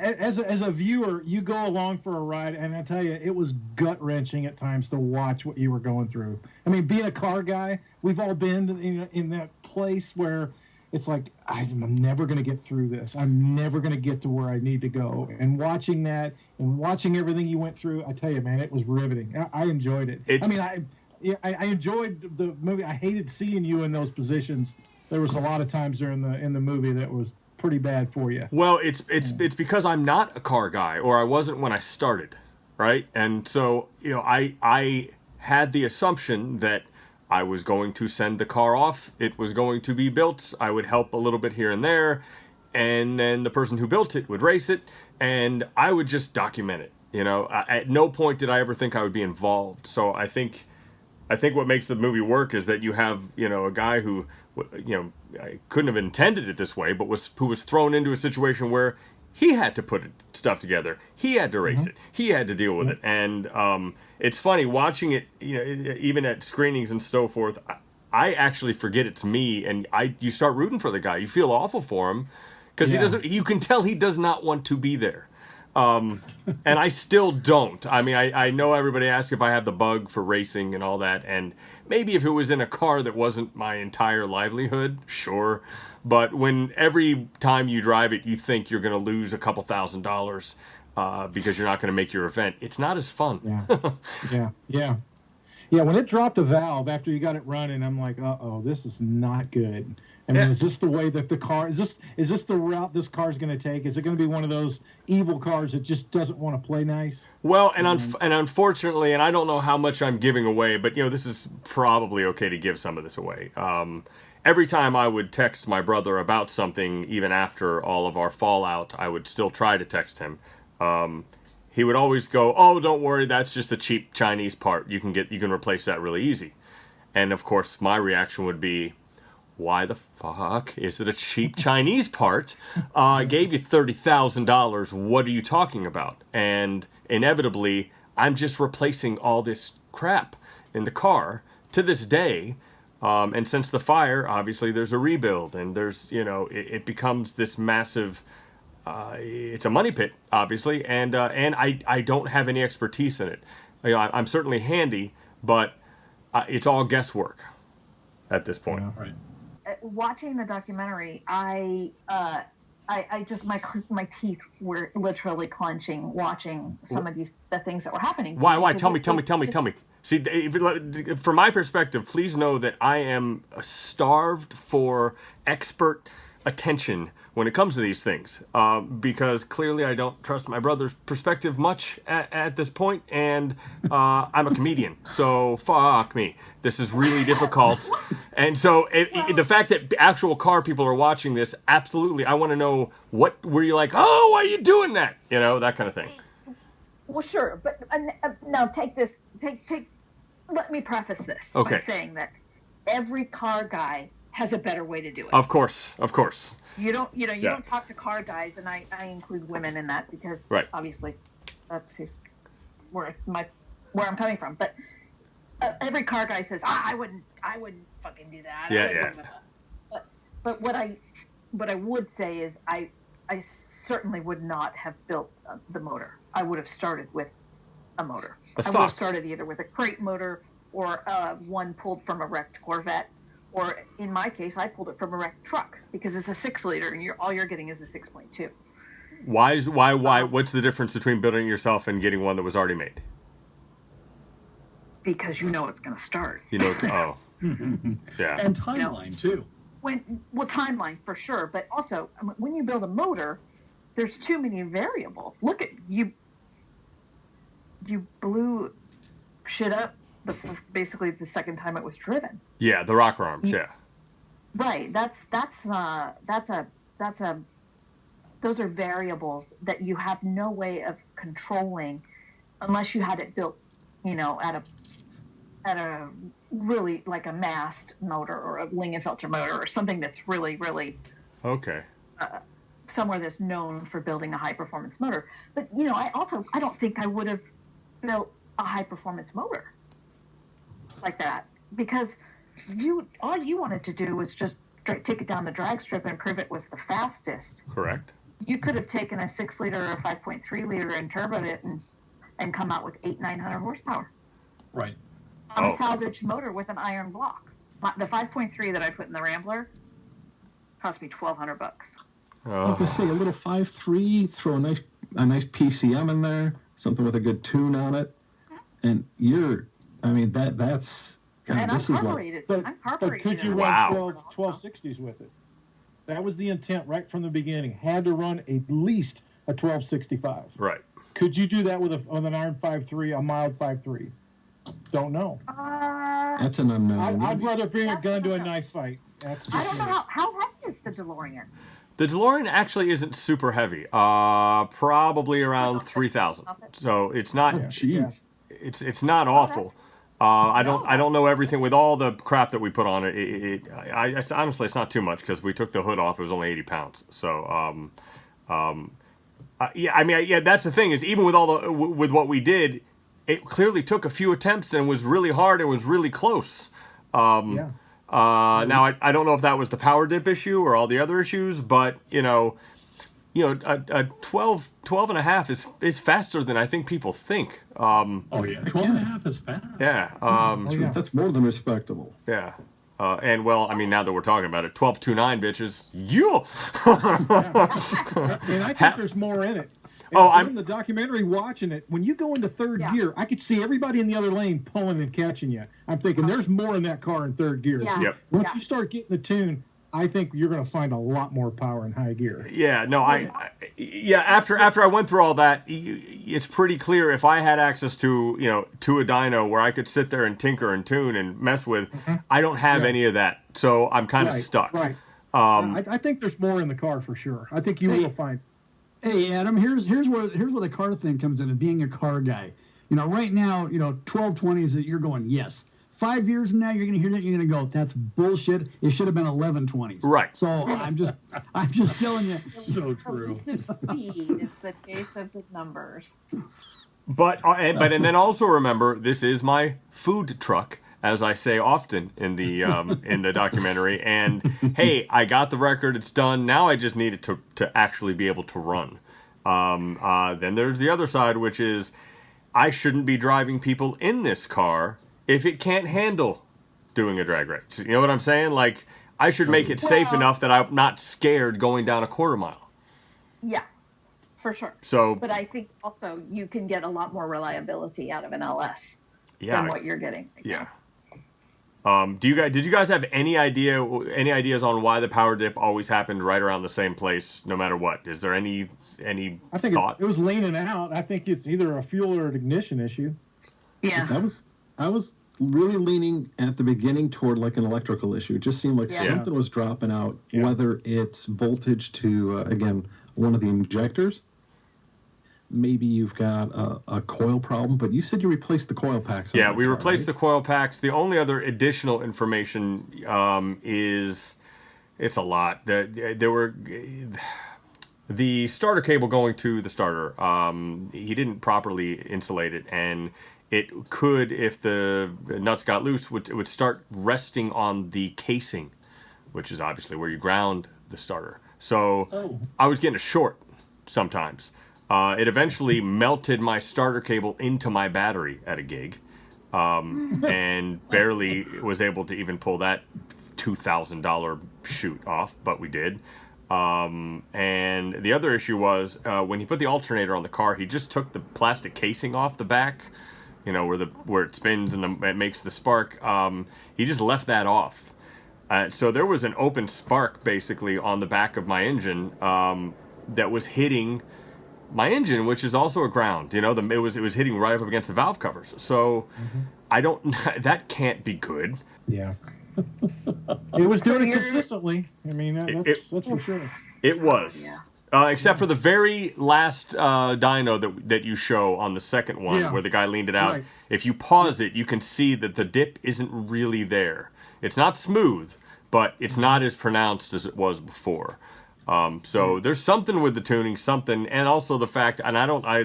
as a viewer, you go along for a ride, and I tell you, it was gut wrenching at times to watch what you were going through. I mean, being a car guy, we've all been in that place where it's like I'm never going to get through this. I'm never going to get to where I need to go. And watching that and watching everything you went through, I tell you, man, it was riveting. I enjoyed it. I mean, I enjoyed the movie. I hated seeing you in those positions. There was a lot of times during in the movie that was pretty bad for you. Well, it's because I'm not a car guy, or I wasn't when I started, right? And so, I had the assumption that I was going to send the car off. It was going to be built. I would help a little bit here and there, and then the person who built it would race it, and I would just document it. At no point did I ever think I would be involved. So I think what makes the movie work is that you have, a guy who, I couldn't have intended it this way, but who was thrown into a situation where he had to put stuff together. He had to race it. He had to deal with it. And it's funny watching it, even at screenings and so forth, I actually forget it's me, and you start rooting for the guy. You feel awful for him because you can tell he does not want to be there. And I still don't. I mean, I know everybody asks if I have the bug for racing and all that, and maybe if it was in a car that wasn't my entire livelihood, sure. But when every time you drive it, you think you're going to lose a couple $1,000 because you're not going to make your event, it's not as fun. Yeah, when it dropped a valve after you got it running, I'm like, this is not good. I mean, is this the way that the car is this the route this car's going to take? Is it going to be one of those evil cars that just doesn't want to play nice? Well, and unfortunately, and I don't know how much I'm giving away, but this is probably okay to give some of this away. Every time I would text my brother about something, even after all of our fallout, I would still try to text him. He would always go, "Oh, don't worry, that's just a cheap Chinese part. You can replace that really easy." And of course, my reaction would be, "Why the fuck is it a cheap Chinese part? I gave you $30,000. What are you talking about?" And inevitably, I'm just replacing all this crap in the car to this day. And since the fire, obviously, there's a rebuild, and there's it becomes this massive. It's a money pit, obviously, and I don't have any expertise in it. I'm certainly handy, but it's all guesswork at this point. Yeah, right. Watching the documentary, I just my teeth were literally clenching watching some of the things that were happening. Why? Tell me. See, from my perspective, please know that I am starved for expert attention when it comes to these things, because clearly I don't trust my brother's perspective much at this point, and I'm a comedian, so fuck me. This is really difficult. And so the fact that actual car people are watching this, absolutely, I want to know what were you like, oh, why are you doing that? That kind of thing. Well, sure, but now take this. Let me preface this by saying that every car guy has a better way to do it. Of course. You don't talk to car guys, and I include women in that because obviously that's where I'm coming from. But every car guy says, I wouldn't fucking do that. Yeah. But what I would say is I certainly would not have built the motor. I would have started with a motor. I would have started either with a crate motor or one pulled from a wrecked Corvette. Or in my case, I pulled it from a wrecked truck because it's a 6-liter and all you're getting is a 6.2. Why? What's the difference between building it yourself and getting one that was already made? Because it's going to start. Yeah. And timeline too. Timeline for sure, but also when you build a motor, there's too many variables. Look at you blew shit up basically the second time it was driven. Yeah, the rocker arms. Yeah. Right. Those are variables that you have no way of controlling unless you had it built, at a really like a mast motor or a Lingenfelter motor or something that's really, really somewhere that's known for building a high performance motor. But I don't think I would have built a high performance motor like that because all you wanted to do was just take it down the drag strip and prove it was the fastest. Correct. You could have taken a 6-liter or a 5.3 liter and turboed it and come out with 900 horsepower. Right. On a salvaged motor with an iron block. The 5.3 that I put in the Rambler cost me $1,200. I could say a little 5.3, throw a nice PCM in there, something with a good tune on it, and that's. God, And this I'm is carbureted. like, But could you run 1260s with it? That was the intent right from the beginning. Had to run at least a 1265. Right. Could you do that with an iron 5.3, a mild 5.3? Don't know. that's an unknown. I'd rather bring a gun to a knife fight. I don't know how heavy is the DeLorean. The DeLorean actually isn't super heavy. Probably around 3,000. So it's not. Jeez. It's not awful. I don't know everything with all the crap that we put on it. Honestly, it's not too much because we took the hood off. It was only 80 pounds. So that's the thing is even with with what we did, it clearly took a few attempts and was really hard and was really close. Now I don't know if that was the power dip issue or all the other issues, but a 12 and a half is faster than I think people think. 12 and a half is fast. Yeah. That's more than respectable. Yeah. And now that we're talking about it, 12.29 bitches. Yeah. And I think there's more in it. I'm in the documentary watching it. When you go into third gear, I could see everybody in the other lane pulling and catching you. I'm thinking there's more in that car in third gear. Yeah. Yep. Once you start getting the tune, I think you're going to find a lot more power in high gear. Yeah, no, after I went through all that, it's pretty clear if I had access to a dyno where I could sit there and tinker and tune and mess with, I don't have any of that, so I'm kind of stuck. Right. I think there's more in the car for sure. I think you will find. Hey, Adam, here's where the car thing comes in and being a car guy. Right now, 1220s that you're going, yes. 5 years from now, you're going to hear that. You're going to go, that's bullshit. It should have been 1120s. Right. So I'm just telling you. So true. Speed is the case of the numbers. But and then also remember, this is my food truck, as I say often in the in the documentary. And hey, I got the record. It's done. Now I just need it to actually be able to run. Then there's the other side, which is I shouldn't be driving people in this car if it can't handle doing a drag race. You know what I'm saying? Like, I should make it safe enough that I'm not scared going down a quarter mile. Yeah, for sure. So, but I think also you can get a lot more reliability out of an LS than what you're getting right now. Did you guys have any ideas on why the power dip always happened right around the same place, no matter what? Is there any I think thought? It was leaning out. I think it's either a fuel or an ignition issue. Yeah. I was really leaning at the beginning toward like an electrical issue. It just seemed like something was dropping out, whether it's voltage to, again, one of the injectors. Maybe you've got a coil problem, but you said you replaced the coil packs. Yeah, we replaced the coil packs. The only other additional information is it's a lot. There were the starter cable going to the starter. He didn't properly insulate it, and it could, if the nuts got loose, it would start resting on the casing, which is obviously where you ground the starter. So I was getting a short sometimes. It eventually melted my starter cable into my battery at a gig, and barely was able to even pull that $2,000 shoot off, but we did. And the other issue was when he put the alternator on the car, he just took the plastic casing off the back, where it spins and it makes the spark. He just left that off. So there was an open spark basically on the back of my engine that was hitting my engine, which is also a ground. It was hitting right up against the valve covers. So that can't be good. Yeah. It was doing it consistently. I mean, that's for sure. It was. Yeah. Except for the very last dyno that you show on the second one, where the guy leaned it out. Right. If you pause it, you can see that the dip isn't really there. It's not smooth, but it's not as pronounced as it was before. So there's something with the tuning, and also the fact, and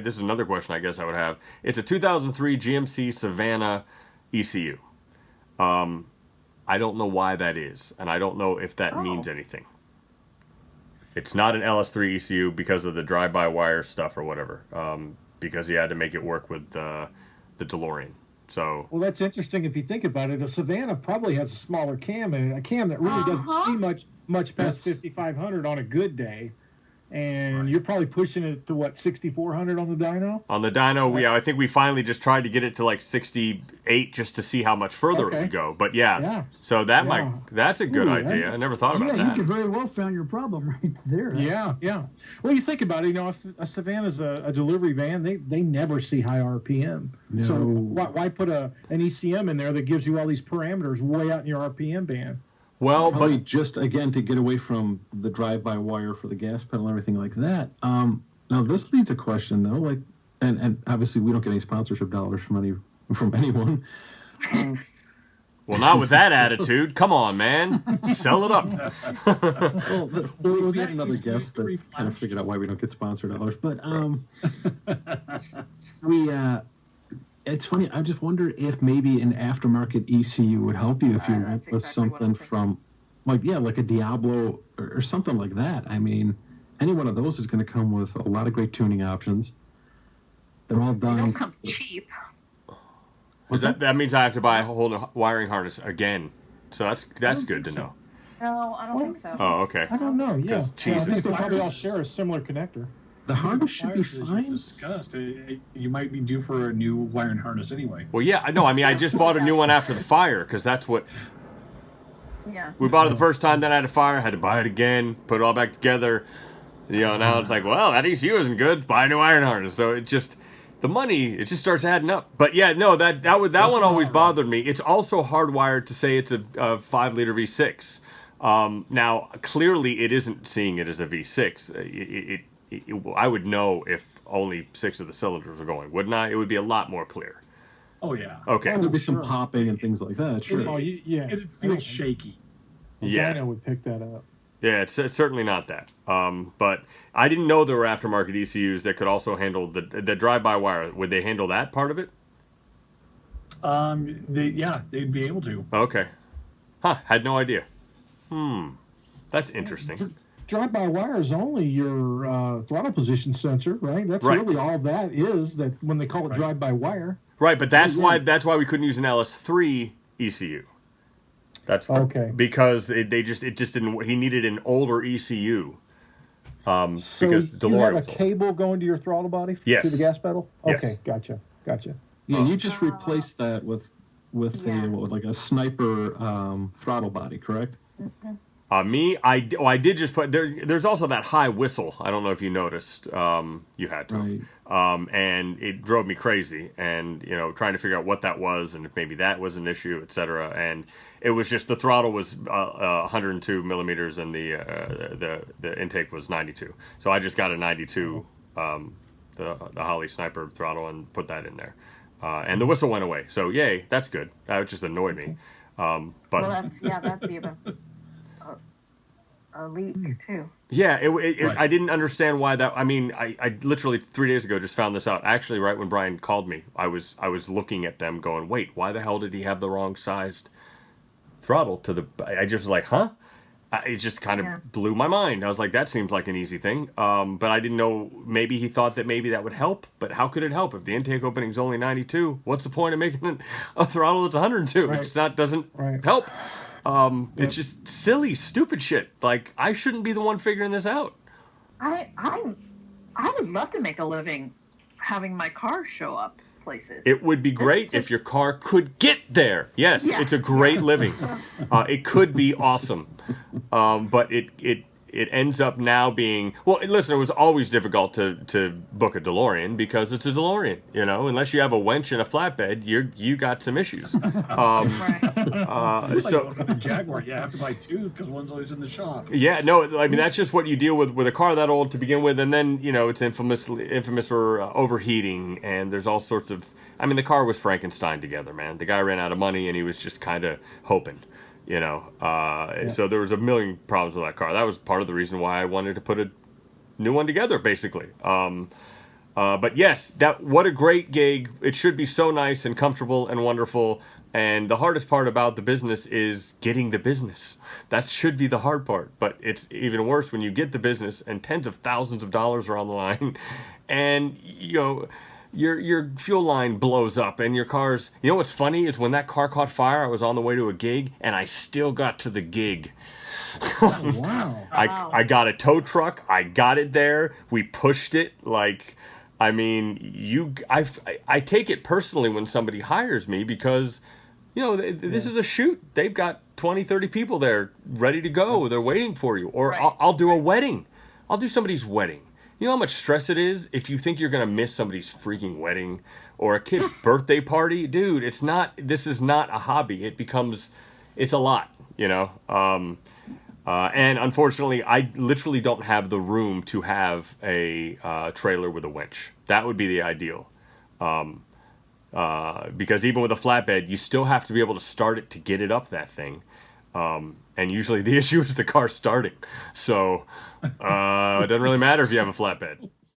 this is another question I guess I would have. It's a 2003 GMC Savannah ECU. I don't know why that is, and I don't know if that means anything. It's not an LS3 ECU because of the drive-by-wire stuff or whatever. Because he had to make it work with the DeLorean. So. Well, that's interesting if you think about it. A Savannah probably has a smaller cam in it, a cam that really doesn't see much past 5,500 on a good day. And you're probably pushing it to what, 6,400 on the dyno? On the dyno, I think we finally just tried to get it to like 68 just to see how much further it would go. But so that's a good idea. I never thought about that. Yeah, you could very well found your problem right there. Right? Yeah. Well, you think about it. If a Savannah's a delivery van, they never see high RPM. No. So why put an ECM in there that gives you all these parameters way out in your RPM band? Well, but just again to get away from the drive-by-wire for the gas pedal and everything like that. Now this leads a question though, like, and obviously we don't get any sponsorship dollars from anyone. Well, not with that attitude. Come on, man, sell it up. We had another guest that kind of figured out why we don't get sponsor dollars, but It's funny. I just wonder if maybe an aftermarket ECU would help you if you went with something from, like a Diablo or something like that. I mean, any one of those is going to come with a lot of great tuning options. They're all done. They don't come cheap. That means I have to buy a whole wiring harness again. So that's good to know. No, I don't think so. Oh, okay. I don't know. Yeah, Jesus. I think they probably all share a similar connector. The harness should be fine. Discussed. You might be due for a new wiring harness anyway. Well, yeah, no, I mean, I just bought a new one after the fire because that's what. Yeah. We bought it the first time, then I had a fire, had to buy it again, put it all back together. Now it's like, well, that ECU isn't good. Buy a new iron harness. So it just, the money, it just starts adding up. But yeah, no, that one always bothered me. It's also hardwired to say it's a 5-liter V6. Now, clearly, it isn't seeing it as a V6. I would know if only 6 of the cylinders were going, wouldn't I? It would be a lot more clear. Oh, yeah. Okay. There'd be some popping and things like that, sure. It feels shaky. I would pick that up. Yeah, it's certainly not that. But I didn't know there were aftermarket ECUs that could also handle the drive-by-wire. Would they handle that part of it? They'd be able to. Okay. Huh, had no idea. That's interesting. Drive-by-wire is only your throttle position sensor, right? That's really all that is. That when they call it drive-by-wire. Right, but that's why we couldn't use an LS3 ECU. That's okay. Because it just didn't. He needed an older ECU. Because the DeLorean. You have a cable going to your throttle body to the gas pedal. Okay, gotcha. Yeah, you just replaced that with a sniper throttle body, correct? Mm-hmm. I did just put there's also that high whistle. I don't know if you noticed. You had to, right. And it drove me crazy. And trying to figure out what that was and if maybe that was an issue, etc. And it was just the throttle was 102 millimeters and the intake was 92. So I just got a 92, the Holley sniper throttle and put that in there. And the whistle went away. So yay, that's good. That just annoyed me. But that'd be a leak too. Yeah, I didn't understand why that. I mean, I literally 3 days ago just found this out. Actually, right when Brian called me, I was looking at them, going, "Wait, why the hell did he have the wrong sized throttle to the?" I just was like, "Huh." It just kind of blew my mind. I was like, "That seems like an easy thing," but I didn't know. Maybe he thought that maybe that would help. But how could it help if the intake opening is only 92? What's the point of making a throttle that's 102? Right. It doesn't help. It's just silly, stupid shit. Like, I shouldn't be the one figuring this out. I would love to make a living having my car show up places. It would be great if your car could get there. Yes, it's a great living. It could be awesome. But it ends up now being, well, listen, it was always difficult to book a DeLorean because it's a DeLorean, unless you have a winch and a flatbed, you got some issues. So the Jaguar, you have to buy 2 because one's always in the shop. Yeah, no, I mean, that's just what you deal with a car that old to begin with, and then, it's infamous for overheating, and there's all sorts of, I mean, the car was Frankenstein together, man. The guy ran out of money, and he was just kind of hoping. So there was a million problems with that car. That was part of the reason why I wanted to put a new one together, basically. But yes, what a great gig. It should be so nice and comfortable and wonderful. And the hardest part about the business is getting the business. That should be the hard part. But it's even worse when you get the business and tens of thousands of dollars are on the line, and your fuel line blows up and your car's. You know what's funny is when that car caught fire, I was on the way to a gig and I still got to the gig. Oh, wow. I got a tow truck. I got it there. We pushed it. Like, I mean, I take it personally when somebody hires me because, this is a shoot. They've got 20, 30 people there ready to go. They're waiting for you. Or Right. I'll do a wedding. I'll do somebody's wedding. You know how much stress it is if you think you're going to miss somebody's freaking wedding or a kid's birthday party? Dude, this is not a hobby. It's a lot, and unfortunately, I literally don't have the room to have a trailer with a winch. That would be the ideal. Because even with a flatbed, you still have to be able to start it to get it up that thing. And usually the issue is the car starting. So it doesn't really matter if you have a flatbed.